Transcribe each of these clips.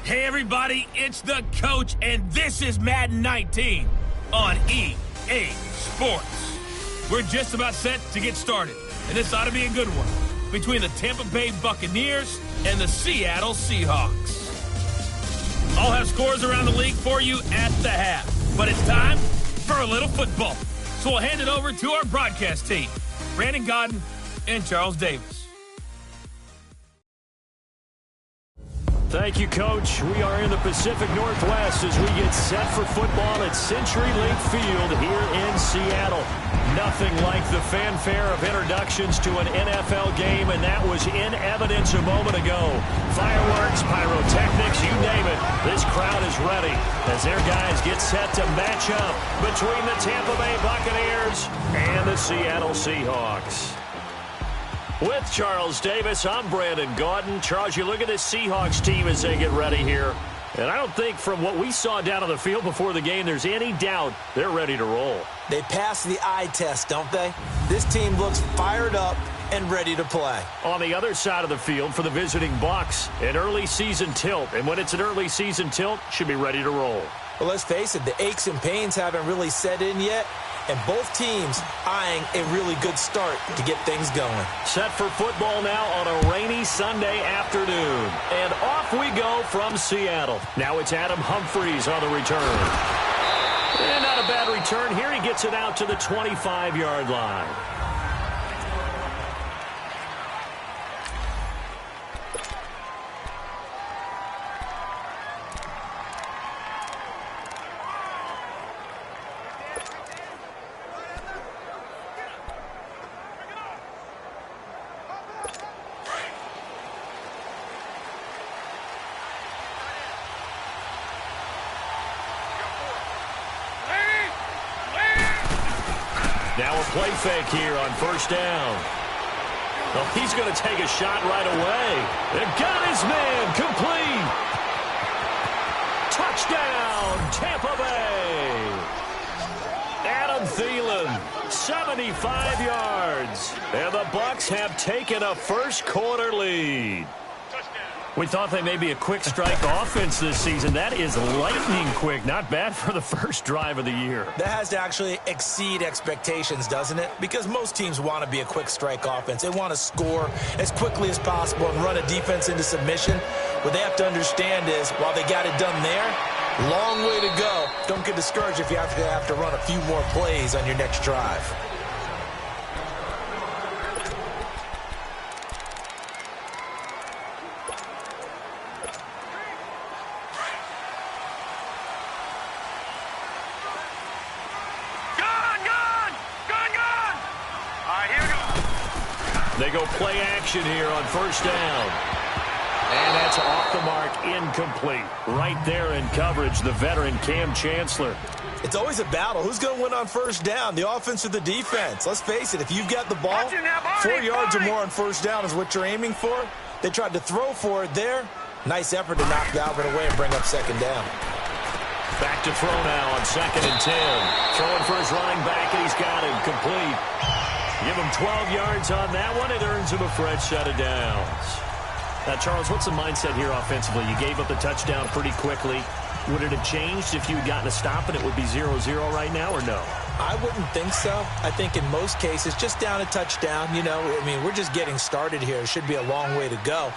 Hey everybody, it's the coach, and this is Madden 19 on EA Sports. We're just about set to get started, and this ought to be a good one between the Tampa Bay Buccaneers and the Seattle Seahawks. I'll have scores around the league for you at the half, but it's time for a little football. So we'll hand it over to our broadcast team, Brandon Godden and Charles Davis. Thank you, Coach. We are in the Pacific Northwest as we get set for football at Century Link Field here in Seattle. Nothing like the fanfare of introductions to an NFL game, and that was in evidence a moment ago. Fireworks, pyrotechnics, you name it. This crowd is ready as their guys get set to match up between the Tampa Bay Buccaneers and the Seattle Seahawks. With Charles Davis, I'm Brandon Gaudin. Charles, you look at this Seahawks team as they get ready here, and I don't think from what we saw down on the field before the game there's any doubt they're ready to roll. They pass the eye test, don't they? This team looks fired up and ready to play. On the other side of the field for the visiting Bucs, an early season tilt, and when it's an early season tilt, should be ready to roll. Well, let's face it, the aches and pains haven't really set in yet, and both teams eyeing a really good start to get things going. Set for football now on a rainy Sunday afternoon. And off we go from Seattle. Now it's Adam Humphries on the return. And not a bad return here. He gets it out to the 25-yard line. Now a play fake here on first down. Well, he's going to take a shot right away. And got his man complete. Touchdown, Tampa Bay. Adam Thielen, 75 yards. And the Bucs have taken a first quarter lead. We thought they may be a quick strike offense this season. That is lightning quick. Not bad for the first drive of the year. That has to actually exceed expectations, doesn't it? Because most teams want to be a quick strike offense. They want to score as quickly as possible and run a defense into submission. What they have to understand is, while they got it done there, long way to go. Don't get discouraged if you have to run a few more plays on your next drive. They go play action here on first down. And that's off the mark, incomplete. Right there in coverage, the veteran Cam Chancellor. It's always a battle. Who's going to win on first down, the offense or the defense? Let's face it, if you've got the ball, 4 yards or more on first down is what you're aiming for. They tried to throw for it there. Nice effort to knock Dalvin away and bring up second down. Back to throw now on 2nd and 10. Throwing for his running back, and he's got him complete. Give him 12 yards on that one. It earns him a fresh set of downs. Now, Charles, what's the mindset here offensively? You gave up the touchdown pretty quickly. Would it have changed if you had gotten a stop and it would be 0-0 right now, or no? I wouldn't think so. I think in most cases, just down a touchdown, you know, I mean, we're just getting started here. It should be a long way to go.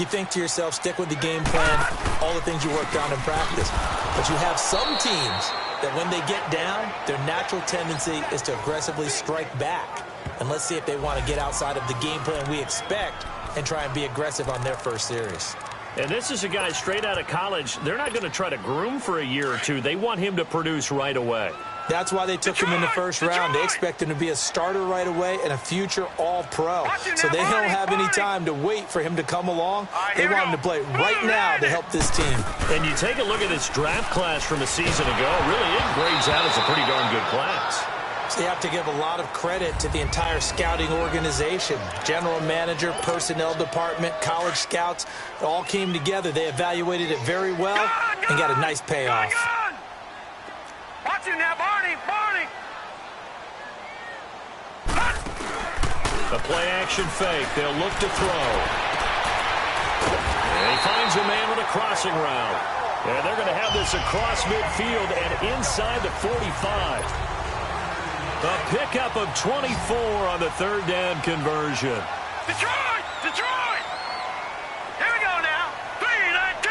You think to yourself, stick with the game plan, all the things you worked on in practice. But you have some teams that when they get down, their natural tendency is to aggressively strike back. And let's see if they want to get outside of the game plan we expect and try and be aggressive on their first series. And this is a guy straight out of college. They're not going to try to groom for a year or two. They want him to produce right away. That's why they took him in the first round. They expect him to be a starter right away and a future all-pro. So they don't have any time to wait for him to come along. They want him to play right now to help this team. And you take a look at this draft class from a season ago. Really, it grades out as a pretty darn good class. So you have to give a lot of credit to the entire scouting organization. General manager, personnel department, college scouts, it all came together. They evaluated it very well and got a nice payoff. Watch him now, Barney! A play-action fake. They'll look to throw. And he finds a man with a crossing route. And they're going to have this across midfield and inside the 45. A pickup of 24 on the third down conversion. Detroit! Detroit! Here we go now. 3-19!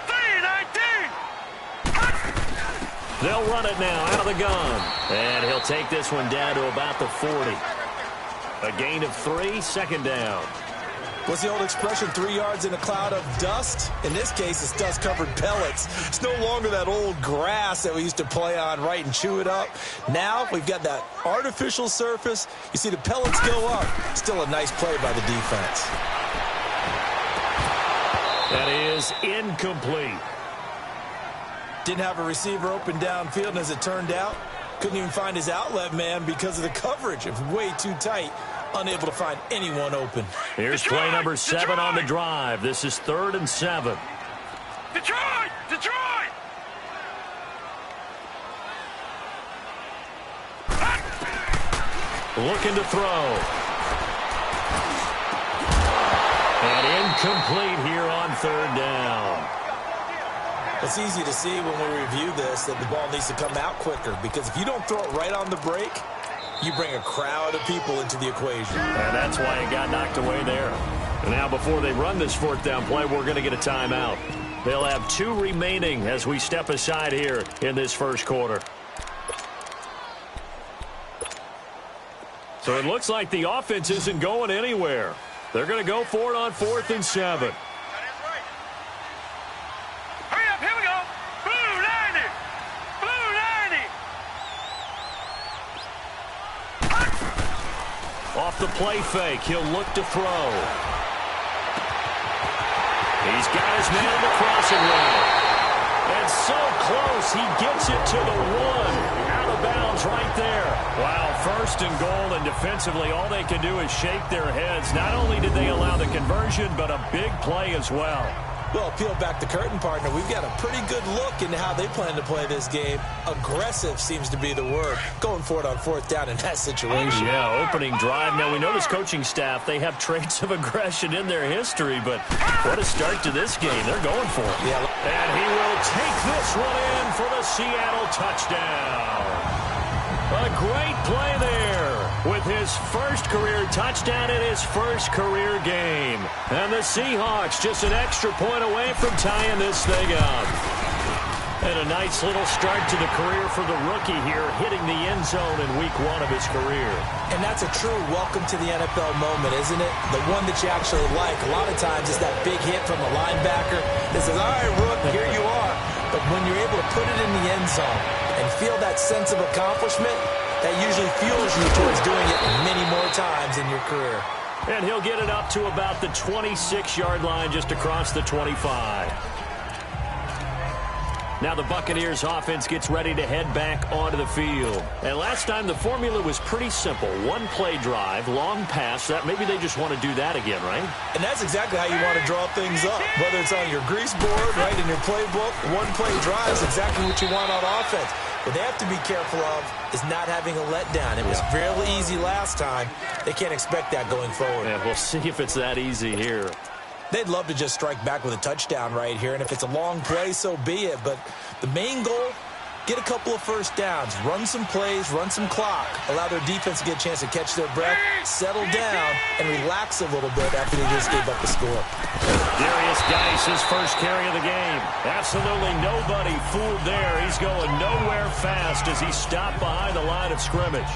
3-19! They'll run it now out of the gun. And he'll take this one down to about the 40. A gain of 3, second down. What's the old expression, 3 yards in a cloud of dust? In this case, it's dust-covered pellets. It's no longer that old grass that we used to play on, right, and chew it up. Now we've got that artificial surface. You see the pellets go up. Still a nice play by the defense. That is incomplete. Didn't have a receiver open downfield, and as it turned out, couldn't even find his outlet man because of the coverage. It was way too tight. Unable to find anyone open. Here's play number 7 on the drive. This is 3rd and 7. Detroit! Detroit! Looking to throw. And incomplete here on 3rd down. It's easy to see when we review this that the ball needs to come out quicker, because if you don't throw it right on the break, you bring a crowd of people into the equation. And that's why it got knocked away there. And now before they run this 4th down play, we're going to get a timeout. They'll have 2 remaining as we step aside here in this first quarter. So it looks like the offense isn't going anywhere. They're going to go for it on 4th and 7. Hurry up, here we go. Blue 90! Blue 90! Off the play fake, he'll look to throw. He's got his man on the crossing route. And so close, he gets it to the 1. Out of bounds right there. Wow, 1st and goal, and defensively, all they can do is shake their heads. Not only did they allow the conversion, but a big play as well. Well, peel back the curtain, partner. We've got a pretty good look into how they plan to play this game. Aggressive seems to be the word. Going for it on 4th down in that situation. Yeah, opening drive. Now, we know this coaching staff, they have traits of aggression in their history, but what a start to this game. They're going for it. Yeah. And he will take this one in for the Seattle touchdown. A great play there with his first career touchdown in his first career game. And the Seahawks just an extra point away from tying this thing up. And a nice little start to the career for the rookie here, hitting the end zone in week 1 of his career. And that's a true welcome to the NFL moment, isn't it? The one that you actually like. A lot of times it's that big hit from the linebacker that says, all right, Rook, here you are. But when you're able to put it in the end zone and feel that sense of accomplishment, that usually fuels you towards doing it many more times in your career. And he'll get it up to about the 26-yard line, just across the 25. Now the Buccaneers offense gets ready to head back onto the field. And last time the formula was pretty simple. 1 play drive, long pass. That maybe they just want to do that again, right? And that's exactly how you want to draw things up. Whether it's on your grease board, right, in your playbook, 1 play drive is exactly what you want on offense. What they have to be careful of is not having a letdown. It was fairly easy last time. They can't expect that going forward. Yeah, we'll see if it's that easy here. They'd love to just strike back with a touchdown right here, and if it's a long play, so be it. But the main goal, get a couple of first downs, run some plays, run some clock, allow their defense to get a chance to catch their breath, settle down, and relax a little bit after they just gave up the score. Darius Geis, his first carry of the game. Absolutely nobody fooled there. He's going nowhere fast as he stopped behind the line of scrimmage.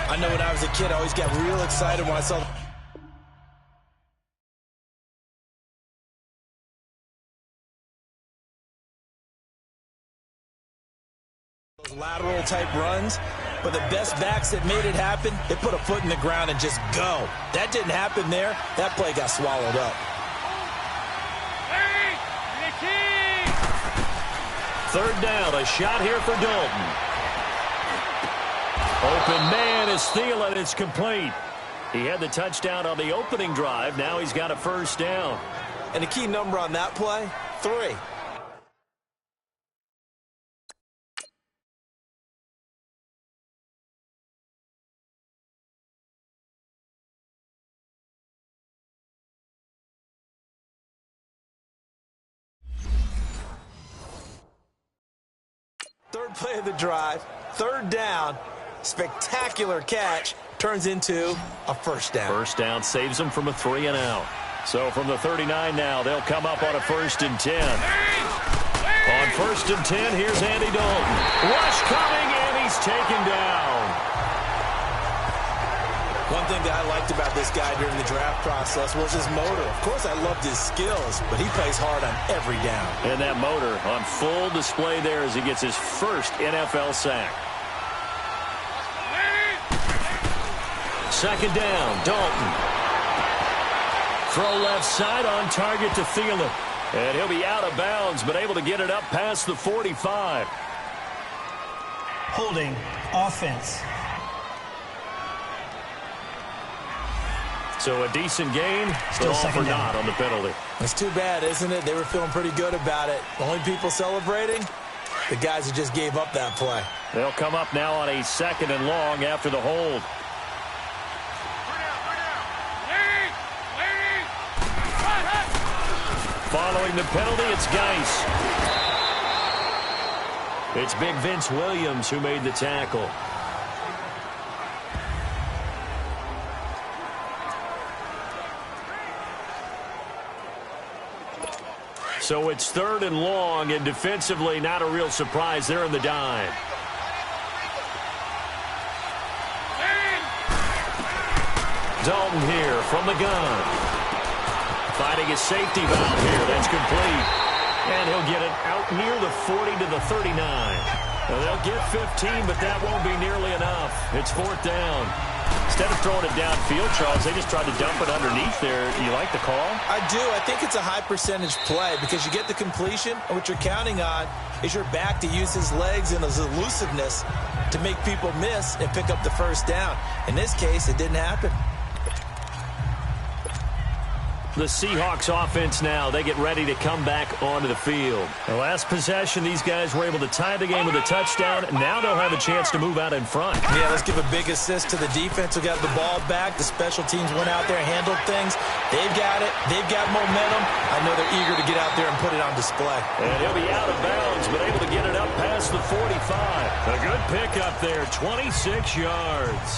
I know when I was a kid, I always got real excited when I saw those lateral type runs, but the best backs that made it happen, they put a foot in the ground and just go. That didn't happen there. That play got swallowed up. Third down, a shot here for Dalton. Open man is Thielen. It's complete. He had the touchdown on the opening drive. Now he's got a first down. And the key number on that play, 3. Third play of the drive, third down, spectacular catch, turns into a first down. First down saves them from a 3-and-out. So from the 39 now, they'll come up on a 1st and 10. On 1st and 10, here's Andy Dalton. Rush coming, and he's taken down. One thing that I liked about this guy during the draft process was his motor. Of course, I loved his skills, but he plays hard on every down. And that motor on full display there as he gets his first NFL sack. Second down, Dalton. Throw left side on target to Thielen. And he'll be out of bounds, but able to get it up past the 45. Holding offense. So a decent gain, Still but all for second down. naught on the penalty. It's too bad, isn't it? They were feeling pretty good about it. The only people celebrating, the guys who just gave up that play. They'll come up now on a 2nd and long after the hold. Following the penalty, it's Geis. It's big Vince Williams who made the tackle. So it's 3rd and long, and defensively not a real surprise. They're in the dime. Dalton here from the gun. Finding his safety valve here. That's complete. And he'll get it out near the 40 to the 39. Well, they'll get 15, but that won't be nearly enough. It's 4th down. Instead of throwing it downfield, Charles, they just tried to dump it underneath there. You like the call? I do. I think it's a high percentage play because you get the completion, and what you're counting on is your back to use his legs and his elusiveness to make people miss and pick up the first down. In this case, it didn't happen. The Seahawks offense now, they get ready to come back onto the field. The last possession, these guys were able to tie the game with a touchdown. Now they'll have a chance to move out in front. Yeah, let's give a big assist to the defense who got the ball back. The special teams went out there, handled things. They've got it. They've got momentum. I know they're eager to get out there and put it on display. And he'll be out of bounds, but able to get it up past the 45. A good pickup there, 26 yards.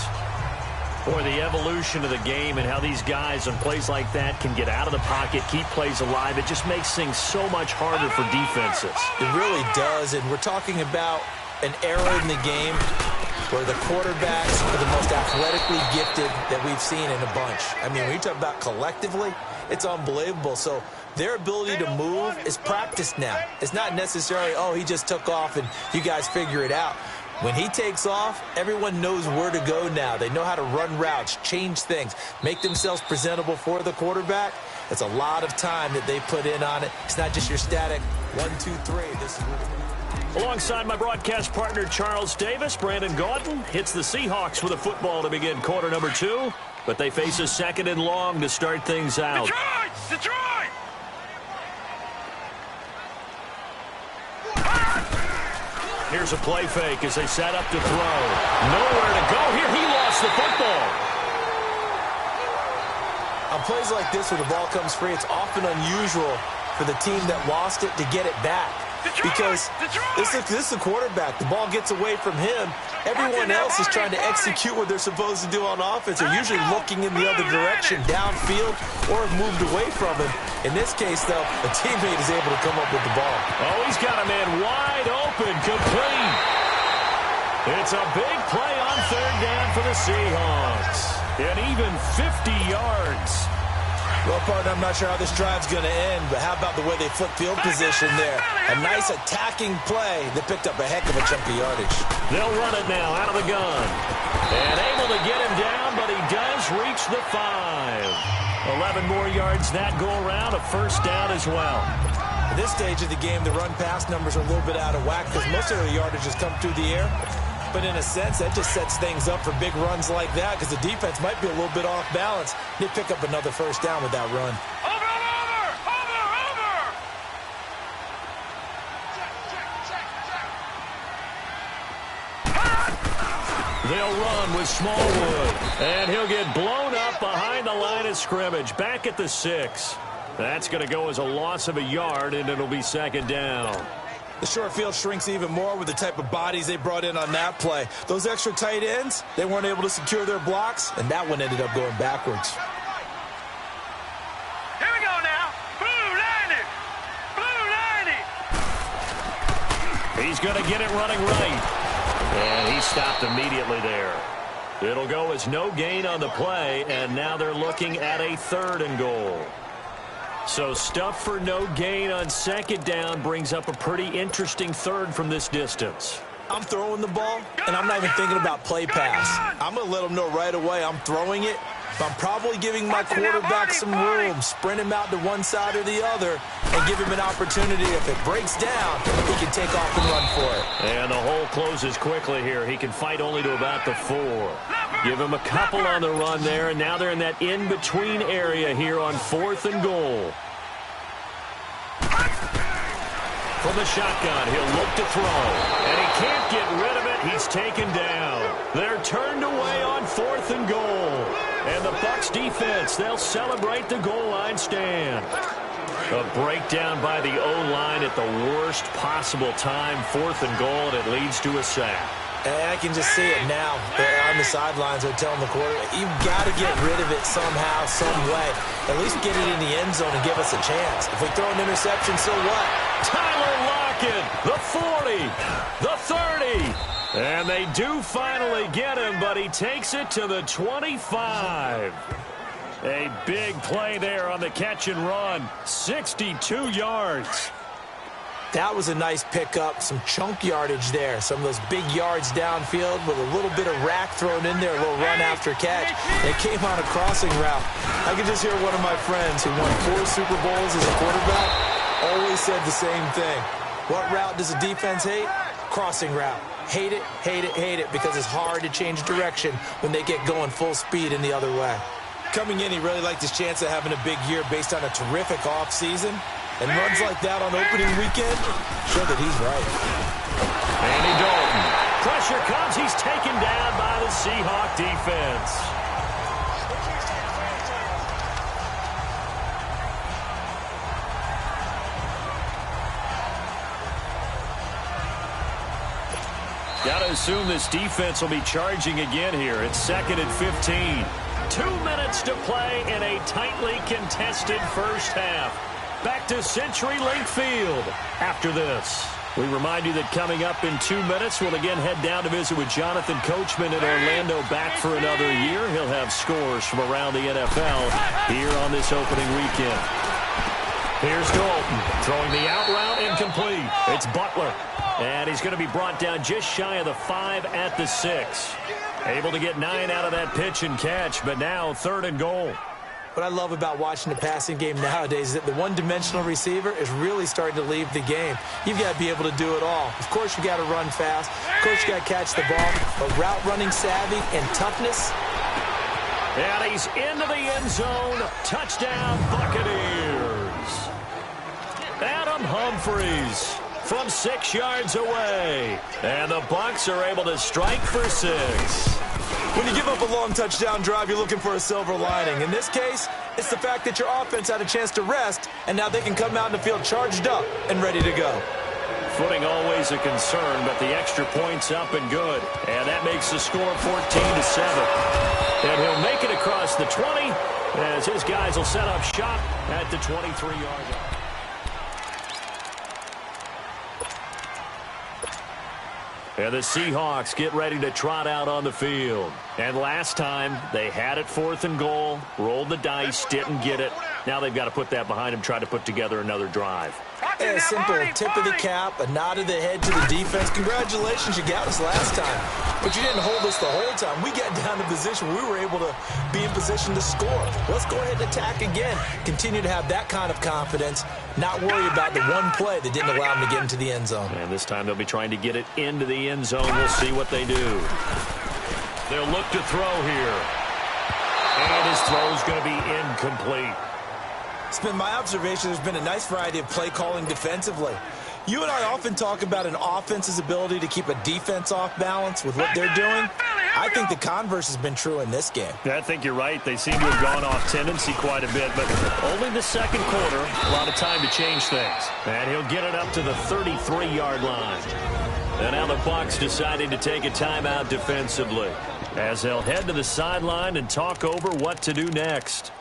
For the evolution of the game and how these guys on plays like that can get out of the pocket, keep plays alive, it just makes things so much harder for defenses. It really does, and we're talking about an era in the game where the quarterbacks are the most athletically gifted that we've seen in a bunch. I mean, when you talk about collectively, it's unbelievable. So their ability to move is practiced now. It's not necessarily, oh, he just took off and you guys figure it out. When he takes off, everyone knows where to go now. They know how to run routes, change things, make themselves presentable for the quarterback. It's a lot of time that they put in on it. It's not just your static 1, 2, 3. This is Alongside my broadcast partner, Charles Davis, Brandon Gaudin hits the Seahawks with a football to begin quarter number 2. But they face a 2nd and long to start things out. Detroit! Detroit! Here's a play fake as they set up to throw. Nowhere to go here. He lost the football. On plays like this where the ball comes free, it's often unusual for the team that lost it to get it back. Because this is the quarterback. The ball gets away from him. Everyone else is trying to execute what they're supposed to do on offense. They're usually looking in the other direction, downfield, or have moved away from him. In this case, though, a teammate is able to come up with the ball. Oh, he's got a man wide open, complete. It's a big play on 3rd down for the Seahawks. And even 50 yards. Well, partner, I'm not sure how this drive's going to end, but how about the way they flip field position there? A nice attacking play that picked up a heck of a chunk of yardage. They'll run it now out of the gun. And able to get him down, but he does reach the 5. 11 more yards that go around, a first down as well. At this stage of the game, the run-pass numbers are a little bit out of whack because most of the yardage has come through the air. But in a sense, that just sets things up for big runs like that because the defense might be a little bit off balance. They pick up another first down with that run. Over! They'll run with Smallwood. And he'll get blown up behind the line of scrimmage. Back at the 6. That's going to go as a loss of a yard, and it'll be 2nd down. The short field shrinks even more with the type of bodies they brought in on that play. Those extra tight ends, they weren't able to secure their blocks, and that one ended up going backwards. Here we go now. Blue 90. Blue 90. He's going to get it running right. And he stopped immediately there. It'll go as no gain on the play, and now they're looking at a 3rd and goal. So stuff for no gain on 2nd down brings up a pretty interesting 3rd from this distance. I'm throwing the ball, and I'm not even thinking about play pass. I'm going to let them know right away I'm throwing it. I'm probably giving my quarterback some room, sprint him out to one side or the other, and give him an opportunity. If it breaks down, he can take off and run for it. And the hole closes quickly here. He can fight only to about the 4. Give him a couple on the run there, and now they're in that in-between area here on 4th and goal. From the shotgun, he'll look to throw, and he can't get rid of it. He's taken down. They're turned away on 4th and goal. And the Bucs defense, they'll celebrate the goal line stand. A breakdown by the O-line at the worst possible time. 4th and goal, and it leads to a sack. And I can just see it now. On the sidelines, they're telling the quarterback, you've got to get rid of it somehow, some way. At least get it in the end zone and give us a chance. If we throw an interception, so what? Tyler Lockett, the 40, the 30. And they do finally get him, but he takes it to the 25. A big play there on the catch and run. 62 yards. That was a nice pickup, some chunk yardage there. Some of those big yards downfield with a little bit of rack thrown in there, a little run after catch. It came on a crossing route. I can just hear one of my friends who won 4 Super Bowls as a quarterback always said the same thing. What route does a defense hate? Crossing route. Hate it, hate it, hate it, because it's hard to change direction when they get going full speed in the other way. Coming in, he really liked his chance of having a big year based on a terrific offseason. And runs like that on opening weekend show that he's right. Andy Dalton. Pressure comes. He's taken down by the Seahawk defense. Got to assume this defense will be charging again here. It's 2nd and 15. 2 minutes to play in a tightly contested first half. Back to CenturyLink Field after this. We remind you that coming up in 2 minutes, we'll again head down to visit with Jonathan Coachman in Orlando, back for another year. He'll have scores from around the NFL here on this opening weekend. Here's Dalton throwing the out route, incomplete. It's Butler. And he's going to be brought down just shy of the 5 at the 6. Able to get 9 out of that pitch and catch, but now 3rd and goal. What I love about watching the passing game nowadays is that the one-dimensional receiver is really starting to leave the game. You've got to be able to do it all. Of course, you got to run fast. Of course, you got to catch the ball. But route running savvy and toughness. And he's into the end zone. Touchdown, Buccaneers. Adam Humphries from 6 yards away. And the Bucs are able to strike for 6. When you give up a long touchdown drive, you're looking for a silver lining. In this case, it's the fact that your offense had a chance to rest, and now they can come out in the field charged up and ready to go. Footing always a concern, but the extra point's up and good. And that makes the score 14-7. And he'll make it across the 20 as his guys will set up shop at the 23-yard line. And the Seahawks get ready to trot out on the field. And last time, they had it 4th and goal, rolled the dice, didn't get it. Now they've got to put that behind them, try to put together another drive. A simple tip of the cap, a nod of the head to the defense. Congratulations, you got us last time. But you didn't hold us the whole time. We got down to position where we were able to be in position to score. Let's go ahead and attack again. Continue to have that kind of confidence, not worry about the one play that didn't allow them to get into the end zone. And this time they'll be trying to get it into the end zone. We'll see what they do. They'll look to throw here. And his throw's going to be incomplete. It's been my observation there's been a nice variety of play calling defensively. You and I often talk about an offense's ability to keep a defense off balance with what they're doing. I think the converse has been true in this game. Yeah, I think you're right. They seem to have gone off tendency quite a bit, but only the second quarter. A lot of time to change things. And he'll get it up to the 33-yard line. And now the Bucs decided to take a timeout defensively, as they'll head to the sideline and talk over what to do next.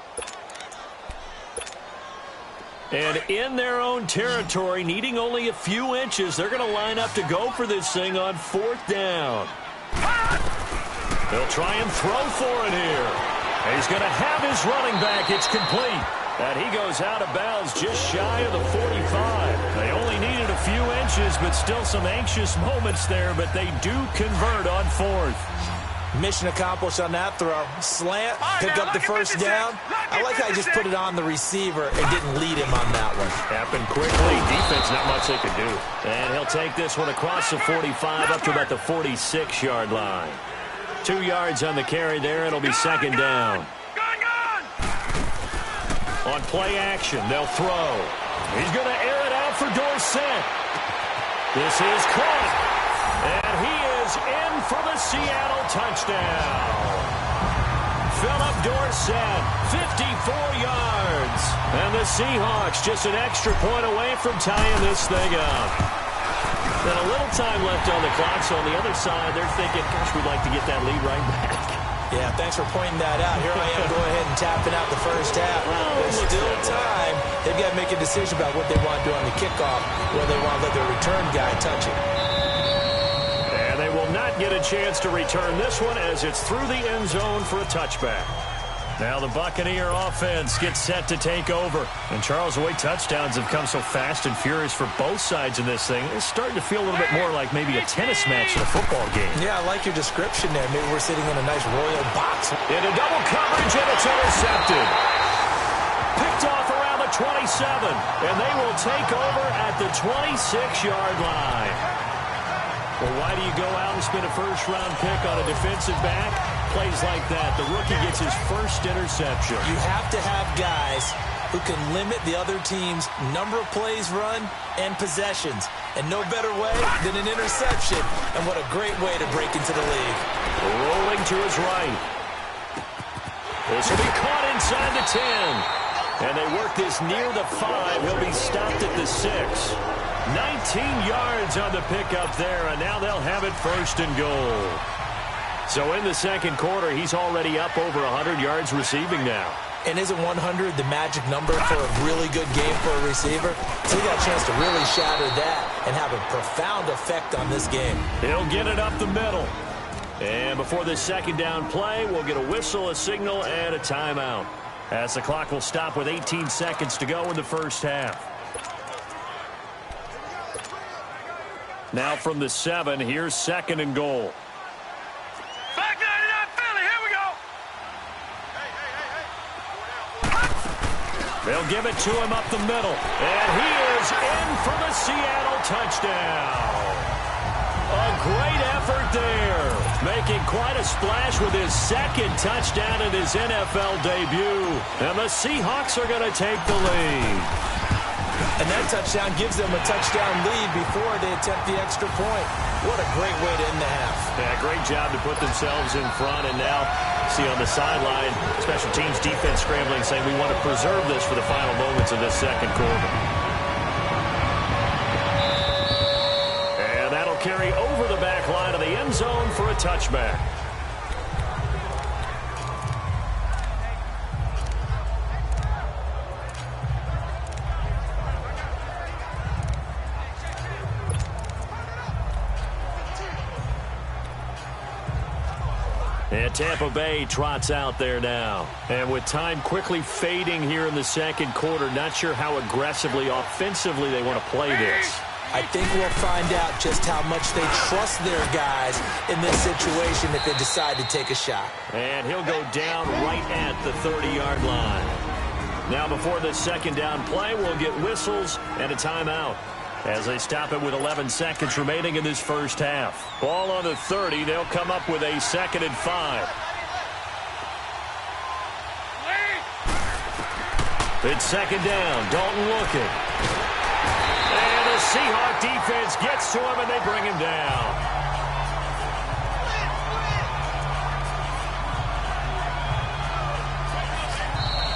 And in their own territory, needing only a few inches, they're going to line up to go for this thing on 4th down. They'll try and throw for it here. And he's going to have his running back. It's complete. And he goes out of bounds just shy of the 45. They only needed a few inches, but still some anxious moments there. But they do convert on 4th. Mission accomplished on that throw. Slant, pick up the first down. I like how he just put it on the receiver and didn't lead him on that one. Happened quickly. Defense, not much they could do. And he'll take this one across the 45 up to about the 46-yard line. 2 yards on the carry there. It'll be 2nd down. On play action, they'll throw. He's going to air it out for Dorsett. This is caught. And he is in for the Seattle touchdown. Philip Dorsett, 54 yards. And the Seahawks just an extra point away from tying this thing up. Then a little time left on the clock, so on the other side, they're thinking, gosh, we'd like to get that lead right back. Yeah, thanks for pointing that out. Here I am going ahead and tapping out the first half. There's still time. They've got to make a decision about what they want to do on the kickoff, whether they want to let their return guy touch it. And they will not get a chance to return this one as it's through the end zone for a touchback. Now the Buccaneer offense gets set to take over. And Charles, the way touchdowns have come so fast and furious for both sides in this thing, it's starting to feel a little bit more like maybe a tennis match in a football game. Yeah, I like your description there. Maybe we're sitting in a nice royal box. Into double coverage, and it's intercepted. Picked off around the 27, and they will take over at the 26-yard line. Well, why do you go out and spend a first-round pick on a defensive back? Plays like that. The rookie gets his first interception. You have to have guys who can limit the other team's number of plays run and possessions. And no better way than an interception. And what a great way to break into the league. Rolling to his right. This will be caught inside the 10. And they work this near the 5. He'll be stopped at the 6. 19 yards on the pickup there, and now they'll have it 1st and goal. So in the second quarter, he's already up over 100 yards receiving now. And isn't 100 the magic number for a really good game for a receiver? So he got a chance to really shatter that and have a profound effect on this game. He'll get it up the middle. And before this second down play, we'll get a whistle, a signal, and a timeout, as the clock will stop with 18 seconds to go in the first half. Now from the 7, here's 2nd and goal. Back 99 Philly, here we go. They'll give it to him up the middle. And he is in for the Seattle touchdown. A great effort there. Making quite a splash with his 2nd touchdown in his NFL debut. And the Seahawks are going to take the lead. And that touchdown gives them a touchdown lead before they attempt the extra point. What a great way to end the half. Yeah, great job to put themselves in front. And now, see on the sideline, special teams defense scrambling, saying we want to preserve this for the final moments of this second quarter. And that'll carry over the back line of the end zone for a touchback. And Tampa Bay trots out there now. And with time quickly fading here in the second quarter, not sure how aggressively, offensively they want to play this. I think we'll find out just how much they trust their guys in this situation if they decide to take a shot. And he'll go down right at the 30-yard line. Now before this second down play, we'll get whistles and a timeout, as they stop it with 11 seconds remaining in this first half. Ball on the 30. They'll come up with a 2nd and 5. It's 2nd down. Dalton looking. And the Seahawk defense gets to him, and they bring him down.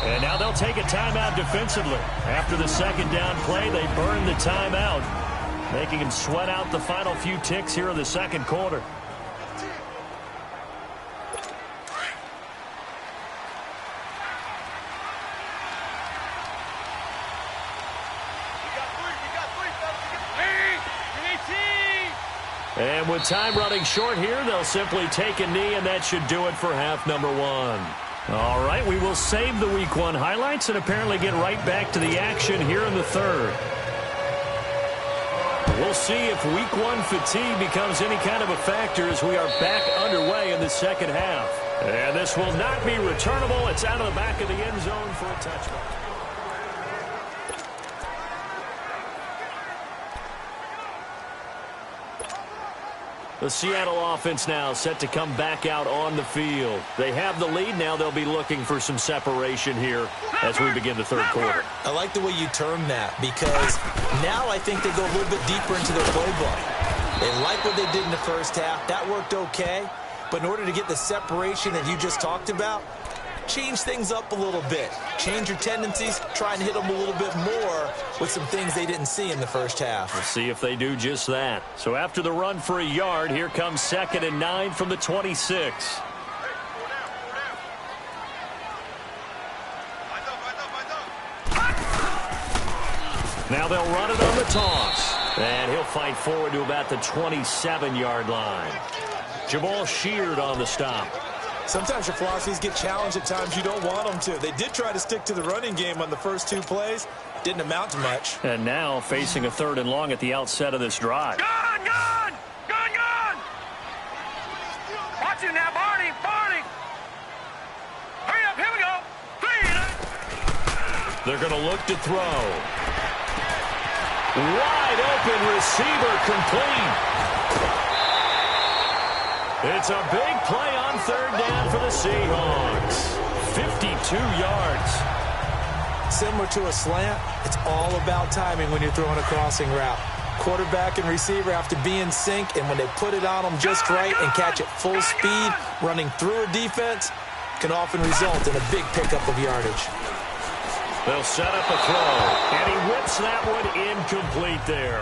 And now they'll take a timeout defensively. After the second down play, they burn the timeout, making him sweat out the final few ticks here in the second quarter. And with time running short here, they'll simply take a knee, and that should do it for half number one. All right, we will save the Week 1 highlights and apparently get right back to the action here in the third. We'll see if Week 1 fatigue becomes any kind of a factor as we are back underway in the second half. And this will not be returnable. It's out of the back of the end zone for a touchback. The Seattle offense now set to come back out on the field. They have the lead. Now they'll be looking for some separation here as we begin the third quarter. I like the way you term that, because now I think they go a little bit deeper into their playbook. They like what they did in the first half. That worked okay. But in order to get the separation that you just talked about, change things up a little bit. Change your tendencies. Try and hit them a little bit more with some things they didn't see in the first half. We'll see if they do just that. So after the run for a yard, here comes 2nd and 9 from the 26. Now they'll run it on the toss. And he'll fight forward to about the 27-yard line. Jamal Sheard on the stop. Sometimes your philosophies get challenged at times you don't want them to. They did try to stick to the running game on the first 2 plays. Didn't amount to much. And now facing a 3rd and long at the outset of this drive. Gun! Watch it now, Barney! Hurry up, here we go! They're going to look to throw. Wide open receiver complete. It's a big play on 3rd down for the Seahawks. 52 yards. Similar to a slant, it's all about timing when you're throwing a crossing route. Quarterback and receiver have to be in sync, and when they put it on them just right and catch it full speed, running through a defense can often result in a big pickup of yardage. They'll set up a throw, and he whips that one incomplete there.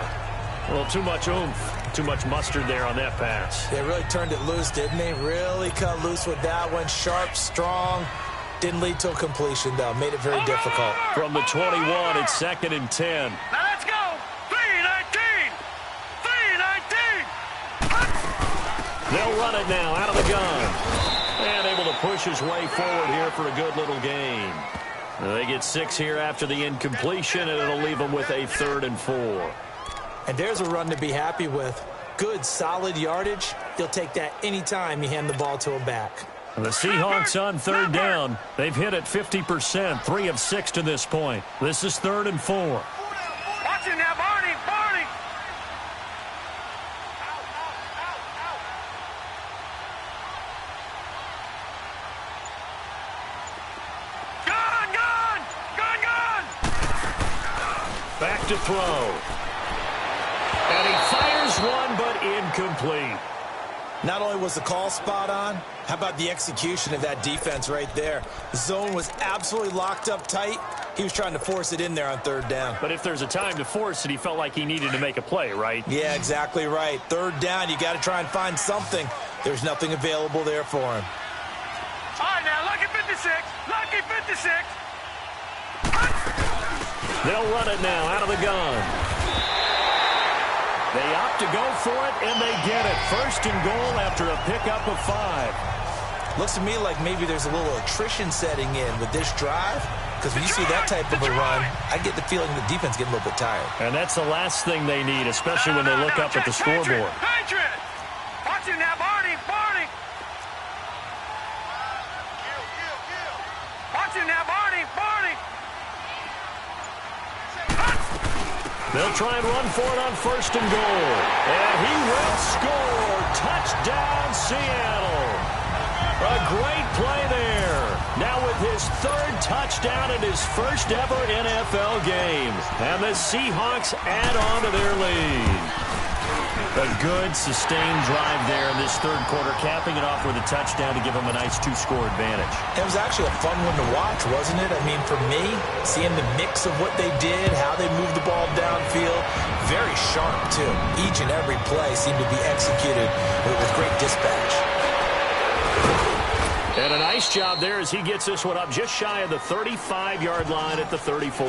A little too much oomph. Too much mustard there on that pass. They really turned it loose, didn't they? Really cut loose with that one. Sharp, strong. Didn't lead to a completion, though. Made it very difficult. From the 21, it's 2nd and 10. Now let's go! 3-19! They'll run it now out of the gun. And able to push his way forward here for a good little gain. They get 6 here after the incompletion, and it'll leave them with a 3rd and 4. And there's a run to be happy with. Good, solid yardage. You'll take that anytime you hand the ball to a back. The Seahawks on 3rd down. They've hit it 50%, 3 of 6 to this point. This is 3rd and 4. Watch it now, Barney! Gun! Back to throw. And he fires one, but incomplete. Not only was the call spot on, how about the execution of that defense right there? The zone was absolutely locked up tight. He was trying to force it in there on 3rd down. But if there's a time to force it, he felt like he needed to make a play, right? Yeah, exactly right. 3rd down, you got to try and find something. There's nothing available there for him. All right, now, lucky 56. They'll run it now out of the gun. They opt to go for it, and they get it. 1st and goal after a pickup of 5. Looks to me like maybe there's a little attrition setting in with this drive, because when you see that type of a run, I get the feeling the defense getting a little bit tired. And that's the last thing they need, especially when they look up at the scoreboard. Patriot! Watch it now, Barney! Watch it now, Barney! They'll try and run for it on 1st and goal. And he will score. Touchdown, Seattle. A great play there. Now with his 3rd touchdown in his first ever NFL game. And the Seahawks add on to their lead. A good, sustained drive there in this third quarter, capping it off with a touchdown to give them a nice 2-score advantage. It was actually a fun one to watch, wasn't it? I mean, for me, seeing the mix of what they did, how they moved the ball downfield, very sharp, too. Each and every play seemed to be executed with great dispatch. And a nice job there as he gets this one up just shy of the 35-yard line at the 34.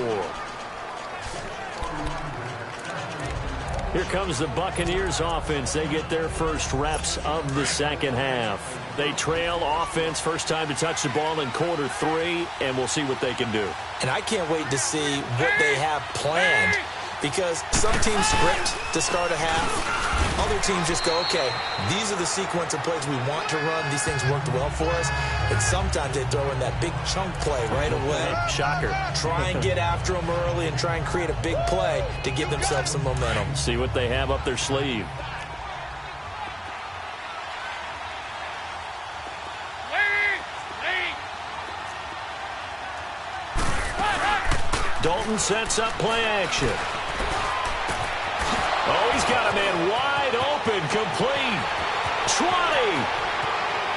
Here comes the Buccaneers offense. They get their first reps of the second half. They trail offense first time to touch the ball in quarter 3, and we'll see what they can do. And I can't wait to see what they have planned, because some teams script to start a half. Other teams just go, okay, these are the sequence of plays we want to run. These things worked well for us. And sometimes they throw in that big chunk play right away. Shocker. Try and get after them early and try and create a big play to give themselves some momentum. See what they have up their sleeve. Dalton sets up play action. Oh, he's got a man wide open, complete. 20.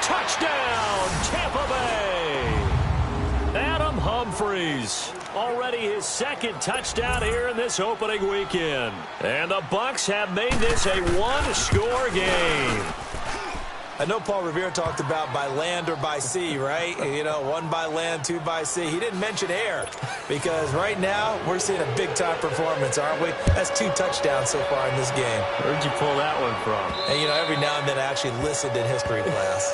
Touchdown, Tampa Bay. Adam Humphries. Already his second touchdown here in this opening weekend. And the Bucs have made this a one-score game. I know Paul Revere talked about by land or by sea, right? You know, 1 by land, 2 by sea. He didn't mention air, because right now we're seeing a big-time performance, aren't we? That's 2 touchdowns so far in this game. Where'd you pull that one from? And, you know, every now and then I actually listened in history class.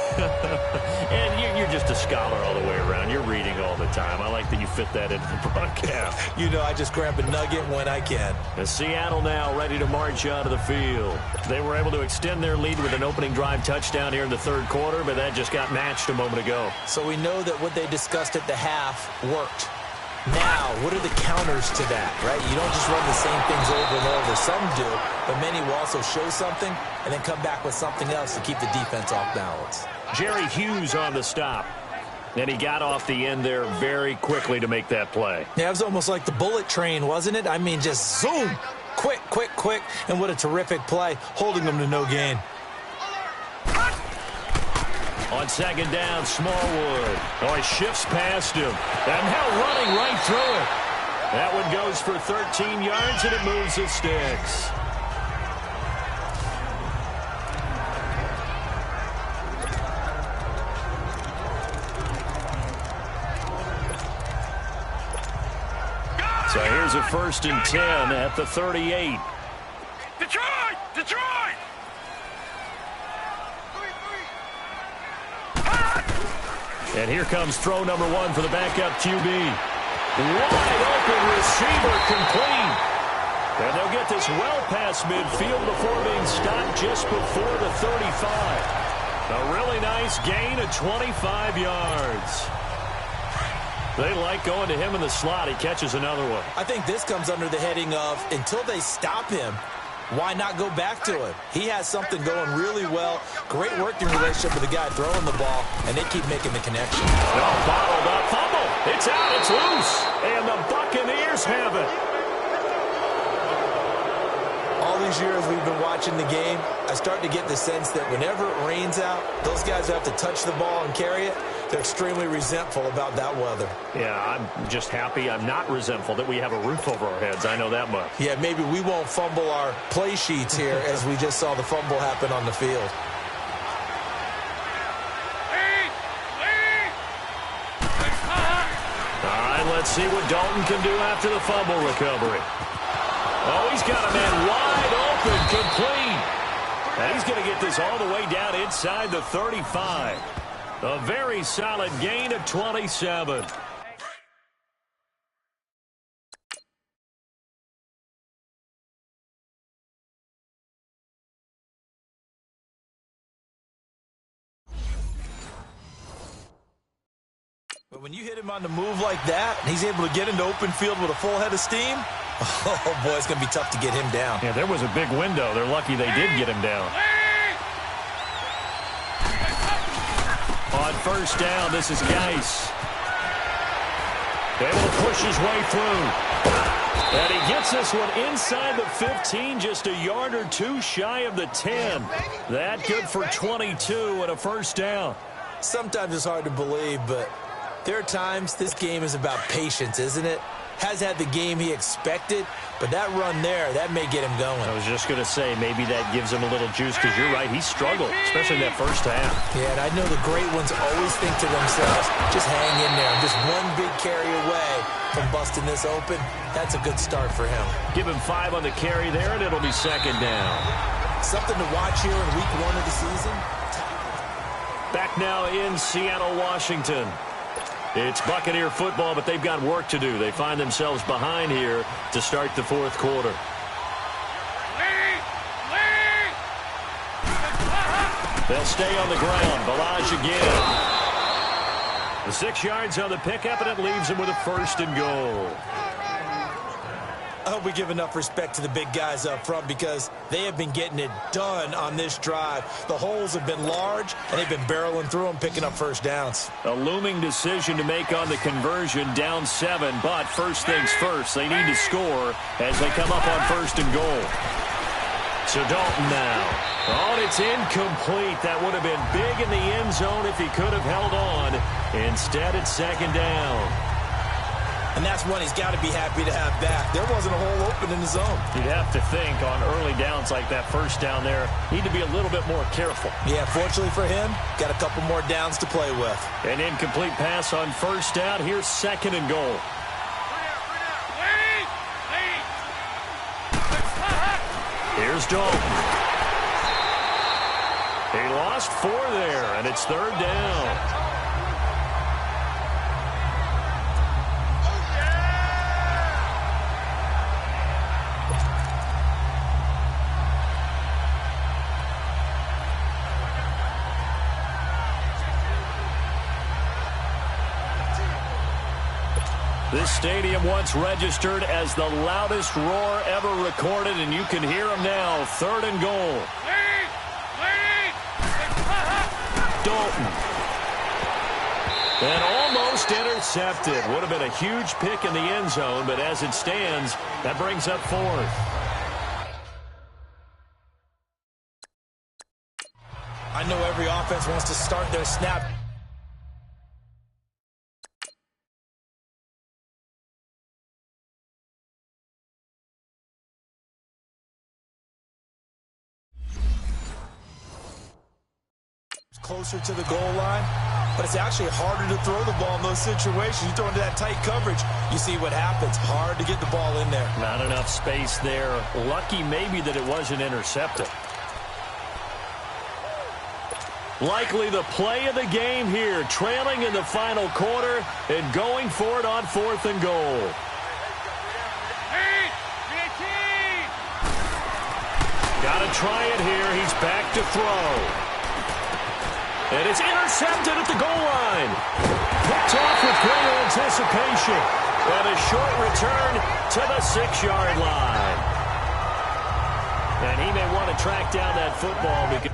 And you're just a scholar all the way around. You're reading all the time. I like that you fit that into the broadcast. You know, I just grab a nugget when I can. And Seattle now ready to march out of the field. They were able to extend their lead with an opening drive touchdown here in the third quarter, but that just got matched a moment ago. So we know that what they discussed at the half worked. Now, what are the counters to that, right? You don't just run the same things over and over. Some do, but many will also show something and then come back with something else to keep the defense off balance. Jerry Hughes on the stop. And he got off the end there very quickly to make that play. Yeah, it was almost like the bullet train, wasn't it? I mean, just zoom. Quick, quick, quick. And what a terrific play, holding them to no gain. On second down, Smallwood. Oh, he shifts past him. And now running right through it. That one goes for 13 yards, and it moves the sticks. So here's a 1st and 10 at the 38. Detroit! Detroit! And here comes throw number 1 for the backup QB. Wide open receiver, complete. And they'll get this well past midfield before being stopped just before the 35. A really nice gain of 25 yards. They like going to him in the slot. He catches another one. I think this comes under the heading of, until they stop him, why not go back to him? He has something going really well. Great working relationship with the guy throwing the ball, and they keep making the connection. Oh, bottled up, fumble. It's out, it's loose. And the Buccaneers have it. All these years we've been watching the game, I start to get the sense that whenever it rains out, those guys who have to touch the ball and carry it, they're extremely resentful about that weather. Yeah, I'm just happy I'm not resentful that we have a roof over our heads. I know that much. Yeah, maybe we won't fumble our play sheets here as we just saw the fumble happen on the field. All right, let's see what Dalton can do after the fumble recovery. Oh, he's got a man wide open, complete. And he's going to get this all the way down inside the 35. A very solid gain of 27. But when you hit him on the move like that, and he's able to get into open field with a full head of steam, oh, boy, it's going to be tough to get him down. Yeah, there was a big window. They're lucky they did get him down. On 1st down, this is Geis. Able to push his way through. And he gets this one inside the 15, just a yard or two shy of the 10. That good for 22 and a first down. Sometimes it's hard to believe, but there are times this game is about patience, isn't it? Has had the game he expected, but that run there, that may get him going. I was just going to say, maybe that gives him a little juice, because you're right, he struggled, especially in that first half. Yeah, and I know the great ones always think to themselves, just hang in there. I'm just one big carry away from busting this open. That's a good start for him. Give him 5 on the carry there, and it'll be second down. Something to watch here in week 1 of the season. Back now in Seattle, Washington. It's Buccaneer football, but they've got work to do. They find themselves behind here to start the fourth quarter. They'll stay on the ground. Balaj again. The 6 yards on the pickup, and it leaves them with a first and goal. I hope we give enough respect to the big guys up front, because they have been getting it done on this drive. The holes have been large, and they've been barreling through them, picking up first downs. A looming decision to make on the conversion, down 7, but first things first, they need to score as they come up on first and goal. So Dalton now. Oh, and it's incomplete. That would have been big in the end zone if he could have held on. Instead, it's second down. And that's one he's got to be happy to have back. There wasn't a hole open in the zone. You'd have to think on early downs like that first down there, need to be a little bit more careful. Yeah, fortunately for him, got a couple more downs to play with. An incomplete pass on first down. Here's second and goal. Here's Dalton. He lost 4 there, and it's third down. This stadium once registered as the loudest roar ever recorded, and you can hear him now. Third and goal. Dalton. And almost intercepted. Would have been a huge pick in the end zone, but as it stands, that brings up 4th. I know every offense wants to start their snap. Closer to the goal line, but it's actually harder to throw the ball in those situations. You throw into that tight coverage, you see what happens. Hard to get the ball in there. Not enough space there. Lucky maybe that it wasn't intercepted. Likely the play of the game here, trailing in the final quarter and going for it on 4th and goal. Got to try it here. He's back to throw. And it's intercepted at the goal line. Picked off with great anticipation. And a short return to the 6-yard line. And he may want to track down that football because...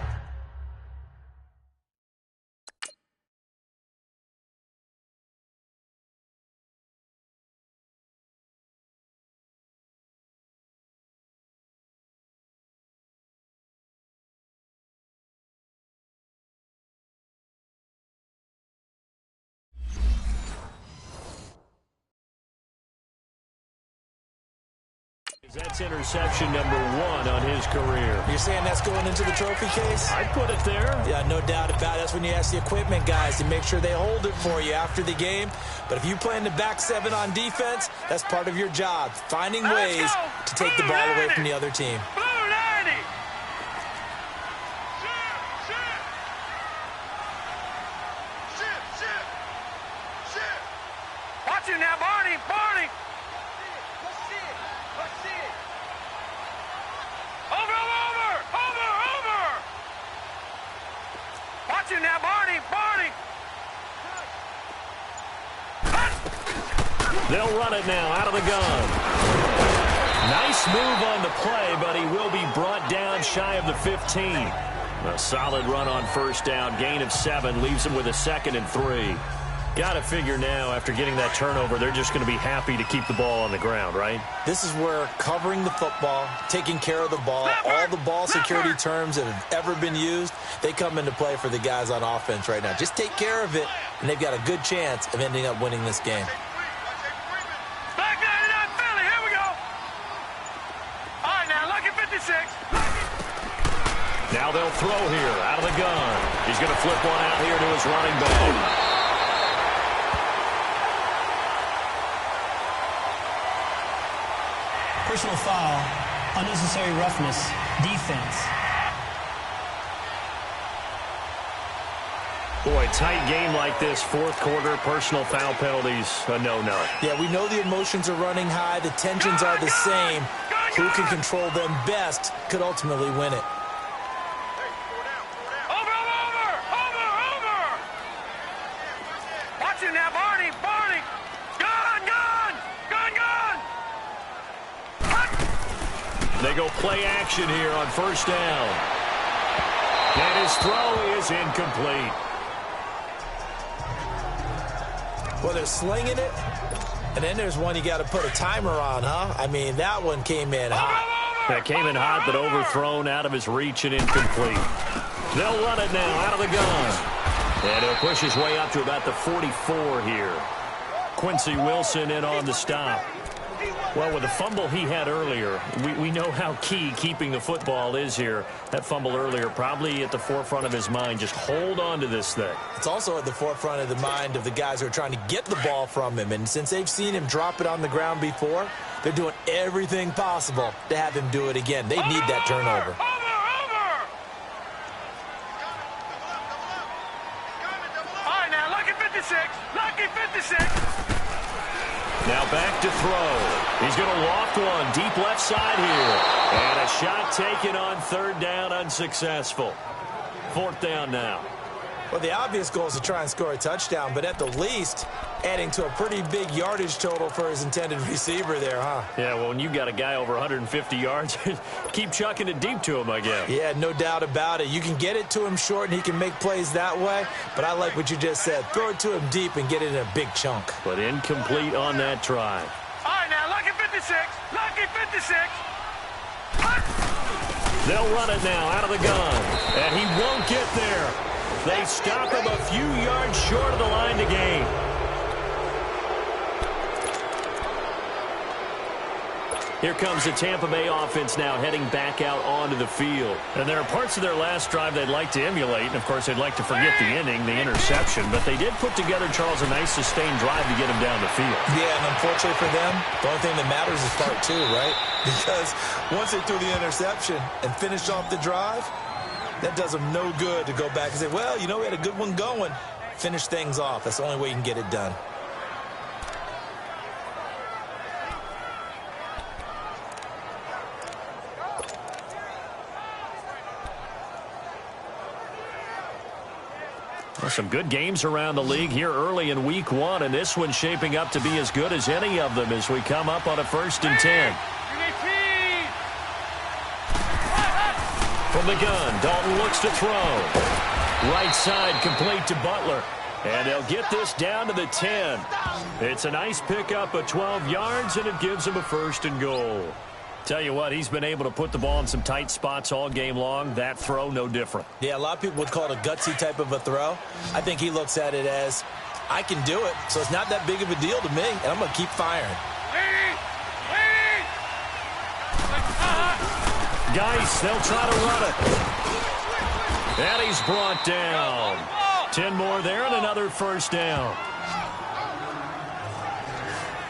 That's interception number 1 on his career. You're saying that's going into the trophy case? I'd put it there. Yeah, no doubt about it. That's when you ask the equipment guys to make sure they hold it for you after the game. But if you play in the back 7 on defense, that's part of your job, finding ways to take the ball away from the other team. Watch it now, Barney, Barney. Watch it now, Barney, Barney. They'll run it now out of the gun. Nice move on the play, but he will be brought down shy of the 15. A solid run on first down. Gain of 7 leaves him with a 2nd and 3. Got to figure now, after getting that turnover, they're just going to be happy to keep the ball on the ground, right? This is where covering the football, taking care of the ball, all the ball security terms that have ever been used, they come into play for the guys on offense right now. Just take care of it, and they've got a good chance of ending up winning this game. Back 99 Philly, here we go. All right, now, lucky 56. Now they'll throw here, out of the gun. He's going to flip one out here to his running back. Personal foul, unnecessary roughness, defense. Boy, tight game like this, fourth quarter, personal foul penalties, a no-no. Yeah, we know the emotions are running high, the tensions are the same. Who can control them best could ultimately win it. Over. Watch him now, Barney. Gun. They go play action here on first down. And his throw is incomplete. Well, they're slinging it, and then there's one you got to put a timer on, huh? I mean, that one came in hot. That came in hot, but overthrown, out of his reach and incomplete. They'll run it now, out of the gun. And he'll push his way up to about the 44 here. Quincy Wilson in on the stop. Well, with the fumble he had earlier, we know how key keeping the football is here. That fumble earlier probably at the forefront of his mind. Just hold on to this thing. It's also at the forefront of the mind of the guys who are trying to get the ball from him. And since they've seen him drop it on the ground before, they're doing everything possible to have him do it again. They need that turnover. All right, now, lucky 56. Now back to throw. He's going to loft one deep left side here. And a shot taken on third down, unsuccessful. Fourth down now. Well, the obvious goal is to try and score a touchdown, but at the least, adding to a pretty big yardage total for his intended receiver there, huh? Yeah, well, when you've got a guy over 150 yards, keep chucking it deep to him, I guess. Yeah, no doubt about it. You can get it to him short, and he can make plays that way, but I like what you just said. Throw it to him deep and get it in a big chunk. But incomplete on that try. All right, now, lucky 56. They'll run it now out of the gun, and he won't get there. They stop him a few yards short of the line to gain. Here comes the Tampa Bay offense now heading back out onto the field. And there are parts of their last drive they'd like to emulate. And, of course, they'd like to forget the inning, the interception. But they did put together, Charles, a nice sustained drive to get him down the field. Yeah, and unfortunately for them, the only thing that matters is part two, right? Because once they threw the interception and finished off the drive, that does them no good to go back and say, well, you know, we had a good one going. Finish things off. That's the only way you can get it done. Well, some good games around the league here early in week one, and this one's shaping up to be as good as any of them as we come up on a 1st and 10. From the gun, Dalton looks to throw. Right side complete to Butler. And they'll get this down to the 10. It's a nice pickup of 12 yards, and it gives him a 1st and goal. Tell you what, he's been able to put the ball in some tight spots all game long. That throw, no different. Yeah, a lot of people would call it a gutsy type of a throw. I think he looks at it as, I can do it, so it's not that big of a deal to me, and I'm going to keep firing. Geis, they'll try to run it. And he's brought down. 10 more there and another 1st down.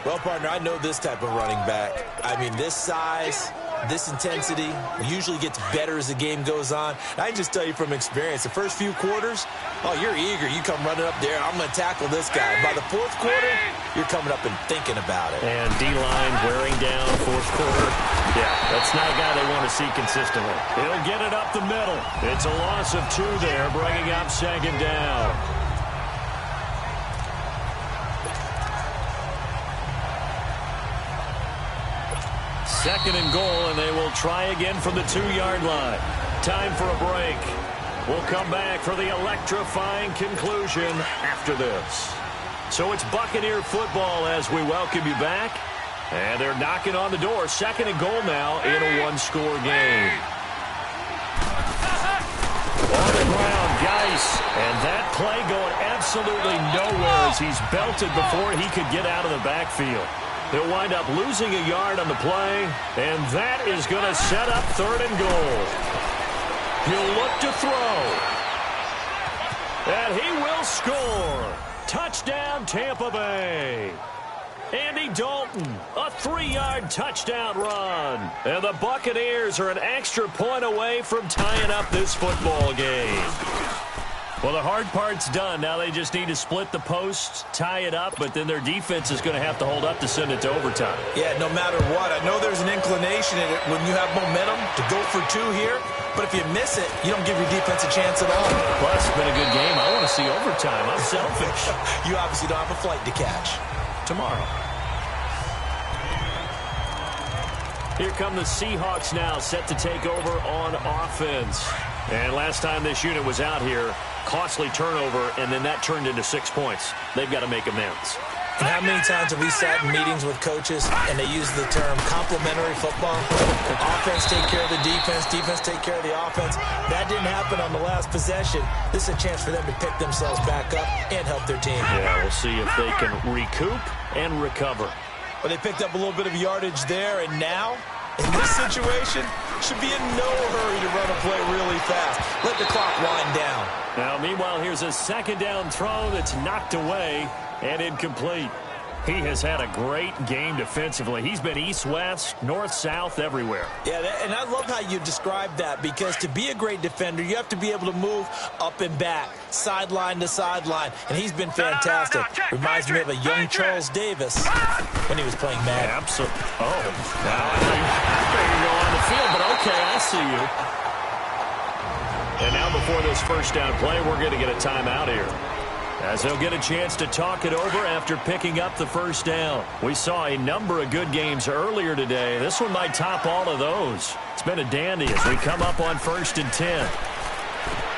Well, partner, I know this type of running back. I mean, this size, this intensity usually gets better as the game goes on. And I can just tell you from experience, the first few quarters, oh, you're eager. You come running up there, I'm going to tackle this guy. By the 4th quarter, you're coming up and thinking about it. And D-line wearing down 4th quarter. Yeah, that's not a guy they want to see consistently. He'll get it up the middle. It's a loss of 2 there, bringing up 2nd down. Second and goal, and they will try again from the 2-yard line. Time for a break. We'll come back for the electrifying conclusion after this. So it's Buccaneer football as we welcome you back. And they're knocking on the door. 2nd and goal now in a one-score game. On the ground, Geis. And that play going absolutely nowhere as he's belted before he could get out of the backfield. He'll wind up losing a yard on the play. And that is going to set up 3rd and goal. He'll look to throw. And he will score. Touchdown, Tampa Bay. Andy Dalton, a 3-yard touchdown run. And the Buccaneers are an extra point away from tying up this football game. Well, the hard part's done. Now they just need to split the posts, tie it up, but then their defense is going to have to hold up to send it to overtime. Yeah, no matter what. I know there's an inclination in it when you have momentum to go for 2 here, but if you miss it, you don't give your defense a chance at all. Plus, it's been a good game. I want to see overtime. I'm selfish. You obviously don't have a flight to catch. Tomorrow. Here come the Seahawks now, set to take over on offense. And last time this unit was out here, costly turnover, and then that turned into 6 points. They've got to make amends. And how many times have we sat in meetings with coaches and they use the term complementary football? Offense take care of the defense, defense take care of the offense. That didn't happen on the last possession. This is a chance for them to pick themselves back up and help their team. Yeah, we'll see if they can recoup and recover. But they picked up a little bit of yardage there, and now, in this situation, should be in no hurry to run a play really fast. Let the clock wind down. Now, meanwhile, here's a 2nd down throw that's knocked away and incomplete. He has had a great game defensively. He's been east-west, north-south, everywhere. Yeah, and I love how you describe that, because to be a great defender, you have to be able to move up and back, sideline to sideline, and he's been fantastic. Reminds me of a young Charles Davis when he was playing Madden. Absolutely. Oh, now I know you go on the field, but okay, I see you. And now before this 1st down play, we're going to get a timeout here, as they'll get a chance to talk it over after picking up the 1st down. We saw a number of good games earlier today. This one might top all of those. It's been a dandy as we come up on 1st and 10.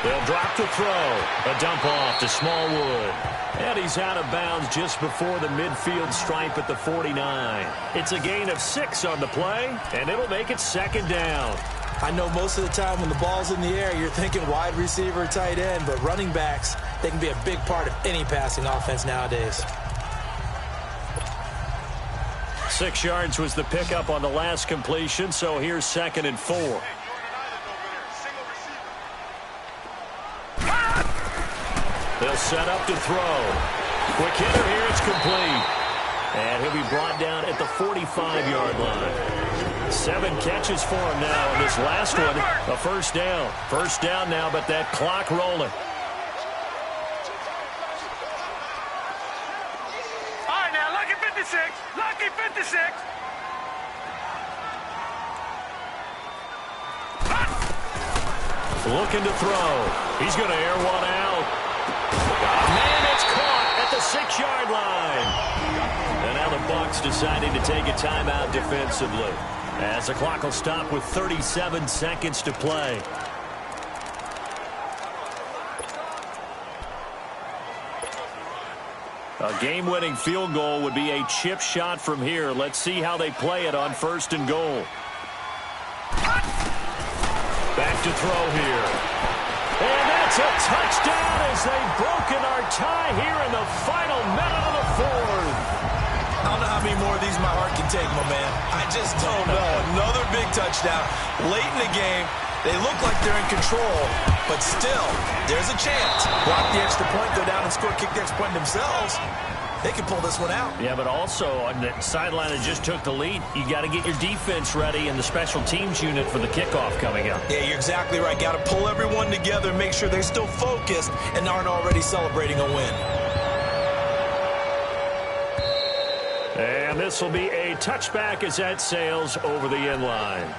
They'll drop the throw. A dump off to Smallwood. And he's out of bounds just before the midfield stripe at the 49. It's a gain of 6 on the play, and it'll make it 2nd down. I know most of the time when the ball's in the air, you're thinking wide receiver, tight end, but running backs, they can be a big part of any passing offense nowadays. 6 yards was the pickup on the last completion, so here's 2nd and 4. They'll set up to throw. Quick hitter here, it's complete. And he'll be brought down at the 45-yard line. 7 catches for him now, and this last one, a 1st down. 1st down now, but that clock rolling. All right, now, lucky 56. Lucky 56. Looking to throw. He's going to air one out. Man, it's caught at the 6-yard line. And now the Bucs deciding to take a timeout defensively, as the clock will stop with 37 seconds to play. A game-winning field goal would be a chip shot from here. Let's see how they play it on 1st and goal. Back to throw here. And that's a touchdown as they've broken our tie here in the final minute of the 4th. I don't know how many more of these my heart can take, my man. I just don't know. Another big touchdown. Late in the game, they look like they're in control, but still, there's a chance. Block the extra point, go down and score, kick the extra point themselves. They can pull this one out. Yeah, but also on the sideline that just took the lead, you got to get your defense ready and the special teams unit for the kickoff coming up. Yeah, you're exactly right. Got to pull everyone together and make sure they're still focused and aren't already celebrating a win. And this will be a touchback as that sails over the end line.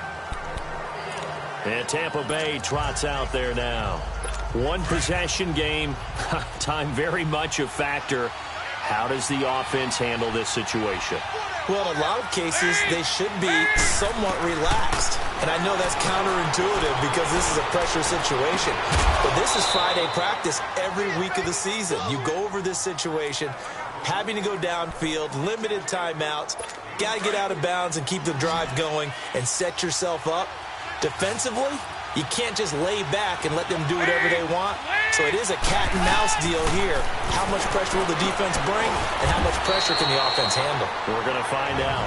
And Tampa Bay trots out there now. One possession game. Time very much a factor. How does the offense handle this situation? Well, in a lot of cases, they should be somewhat relaxed. And I know that's counterintuitive because this is a pressure situation. But this is Friday practice every week of the season. You go over this situation, having to go downfield, limited timeouts. Got to get out of bounds and keep the drive going and set yourself up. Defensively, you can't just lay back and let them do whatever they want. So it is a cat and mouse deal here. How much pressure will the defense bring, and how much pressure can the offense handle? We're going to find out.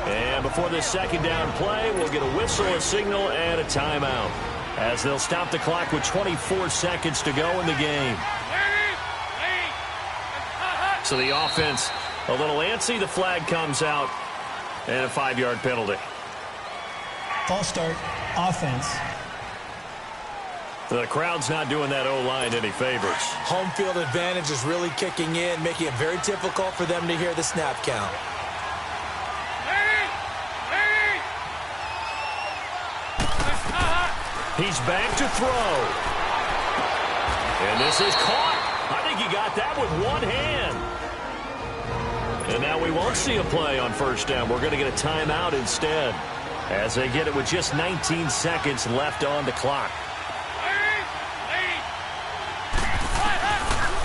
And before this second down play, we'll get a whistle, a signal, and a timeout, as they'll stop the clock with 24 seconds to go in the game. So the offense a little antsy. The flag comes out, and a 5-yard penalty. False start, offense. The crowd's not doing that O-line any favors. Home field advantage is really kicking in, making it very difficult for them to hear the snap count. He's back to throw. And this is caught. I think he got that with one hand. And now we won't see a play on first down. We're going to get a timeout instead, as they get it with just 19 seconds left on the clock.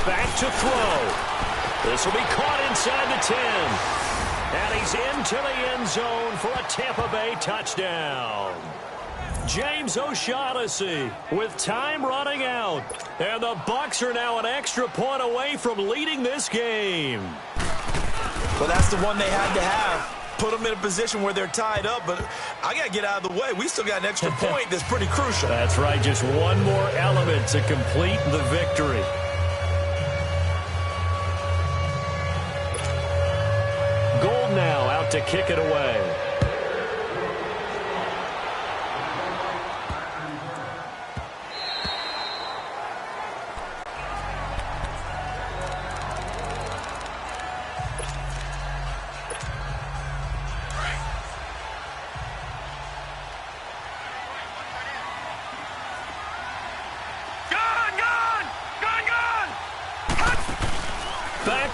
Back to throw. This will be caught inside the 10. And he's into the end zone for a Tampa Bay touchdown. James O'Shaughnessy with time running out. And the Bucs are now an extra point away from leading this game. Well, that's the one they had to have. Put them in a position where they're tied up, but I got to get out of the way. We still got an extra point that's pretty crucial. That's right, just one more element to complete the victory. Gold now out to kick it away.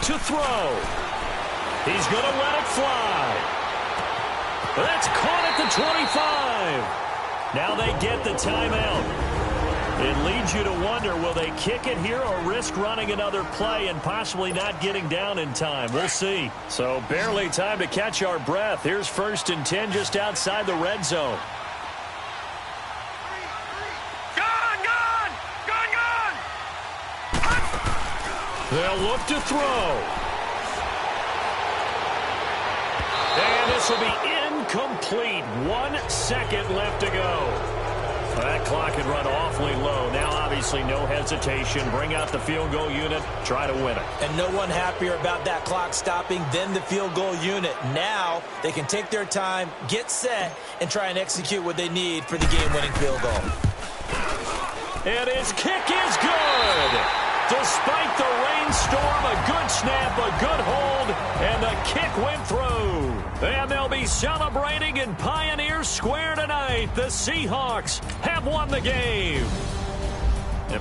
To throw. He's going to let it fly. That's caught at the 25. Now they get the timeout. It leads you to wonder, will they kick it here or risk running another play and possibly not getting down in time? We'll see. So barely time to catch our breath. Here's 1st and 10 just outside the red zone. They'll look to throw. And this will be incomplete. 1 second left to go. That clock had run awfully low. Now, obviously, no hesitation. Bring out the field goal unit. Try to win it. And no one happier about that clock stopping than the field goal unit. Now, they can take their time, get set, and try and execute what they need for the game-winning field goal. And his kick is good. Despite the rainstorm, a good snap, a good hold, and the kick went through. And they'll be celebrating in Pioneer Square tonight. The Seahawks have won the game. Yep.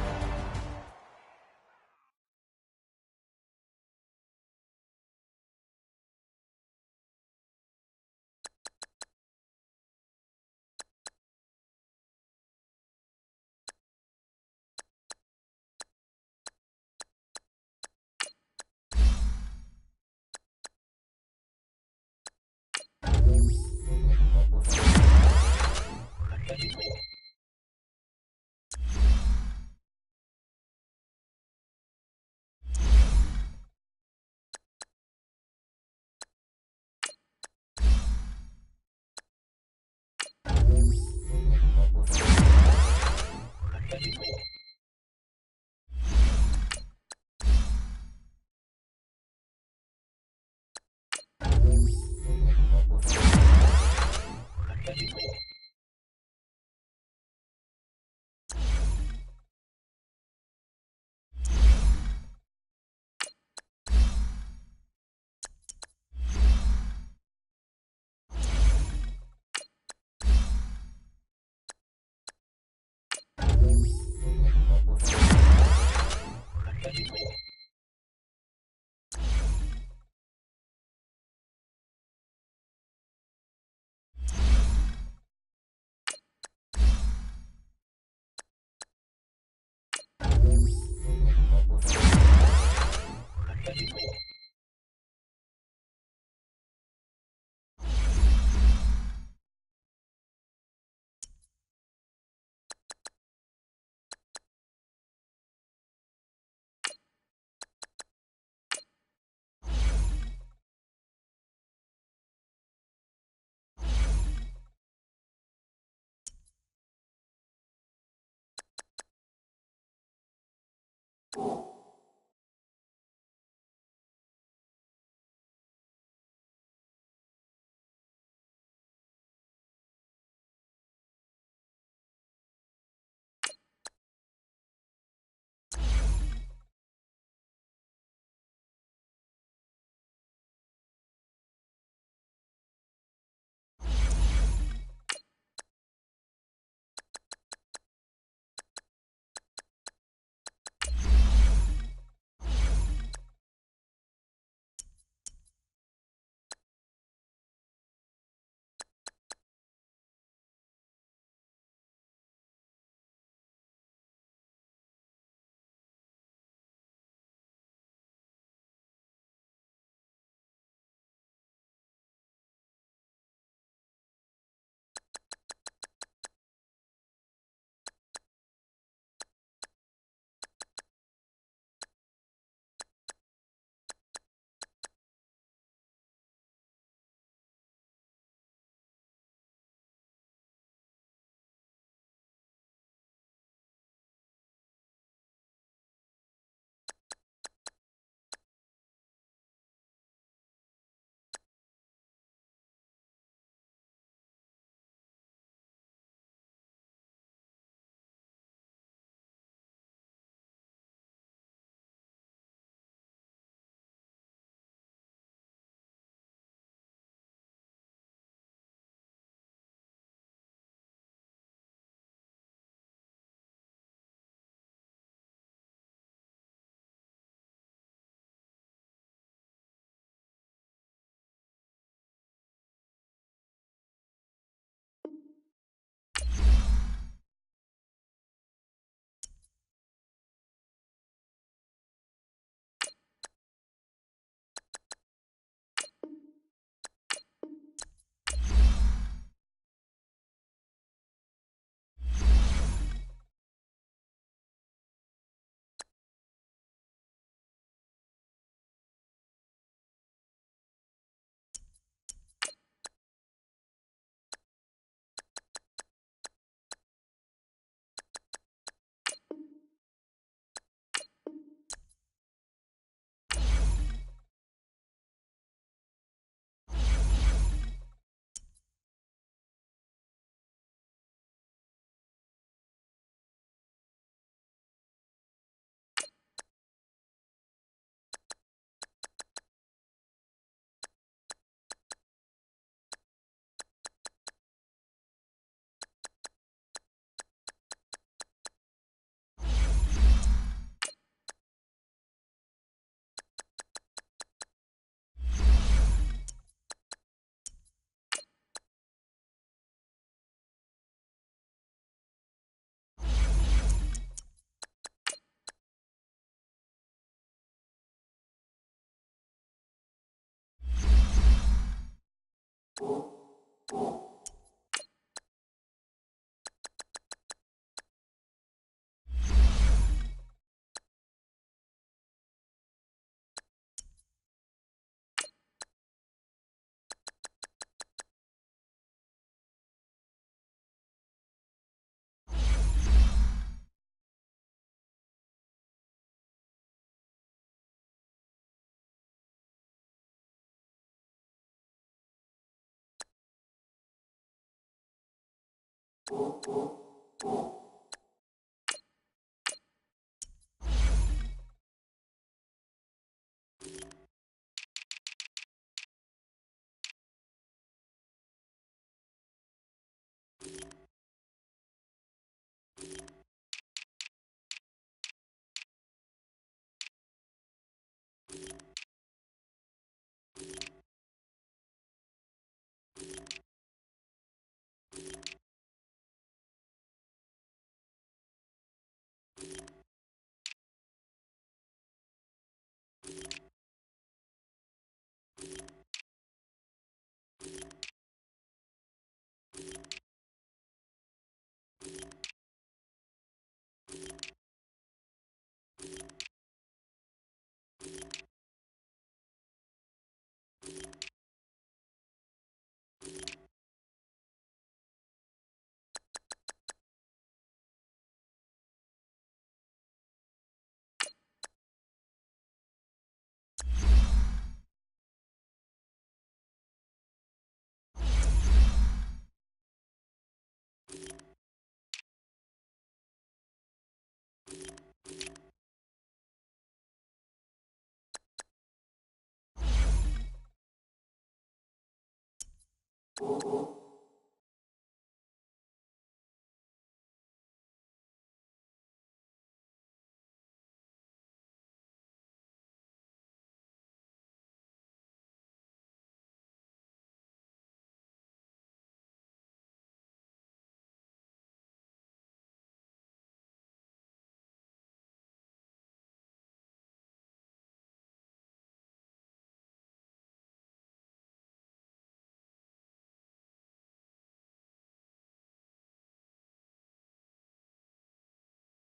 you.